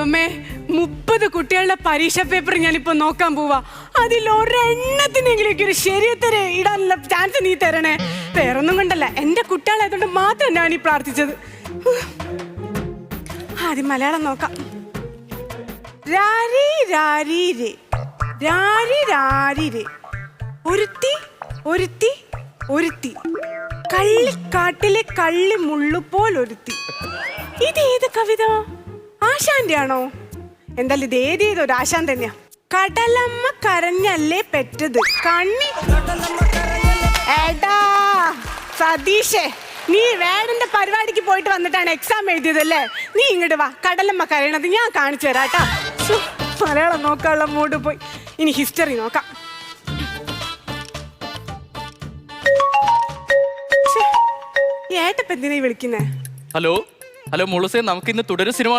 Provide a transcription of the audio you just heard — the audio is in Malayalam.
ദൈവമേ 30 കുട്ടികളുടെ പരീക്ഷ പേപ്പർ ഞാനിപ്പോ നോക്കാൻ പോവാ. അതിൽ ഒരെണ്ണത്തിനെങ്കിലും ഒരു ശരിയുത്തരം ഇടാനുള്ള ചാൻസ് നീ തരണേ. വേറൊന്നും കൊണ്ടല്ല, എന്റെ കുട്ടികളായതുകൊണ്ട് മാത്രം ഞാൻ ഈ പ്രാർത്ഥിച്ചത്. ആദ്യം മലയാളം നോക്കാം. രാരി രാരി രേ, രാരി രാരി രേ, ഒരുത്തി ഒരുത്തി ഒരുത്തി, കള്ളിക്കാട്ടിലെ കള്ളി മുള്ളുപോൽ ഒരുത്തി. ഇത് ഏത് കവിത? ആശാന്റെ ആണോ? എന്തായാലും ഇത് ഏതേതൊരു ആശാൻ തന്നെയാ. കടലമ്മ കരഞ്ഞല്ലേ പെറ്റത് കണ്ണി. ഏടാ സതീഷേ, നീ വേടന്റെ പരിപാടിക്ക് പോയിട്ട് വന്നിട്ടാണ് എക്സാം എഴുതിയതല്ലേ? നീ ഇങ്ങോട്ട് വാ, കടലമ്മ കരയണത് ഞാൻ കാണിച്ചു തരാട്ടാ. മലയാളം നോക്കാനുള്ള മൂഡ് പോയി. ഇനി ഹിസ്റ്ററി നോക്കാം. ഏട്ടപ്പെന്തിനാ വിളിക്കുന്നേ? ഹലോ ഹലോ മുളുസേ, നമുക്ക് ഇന്ന് തുടരും സിനിമ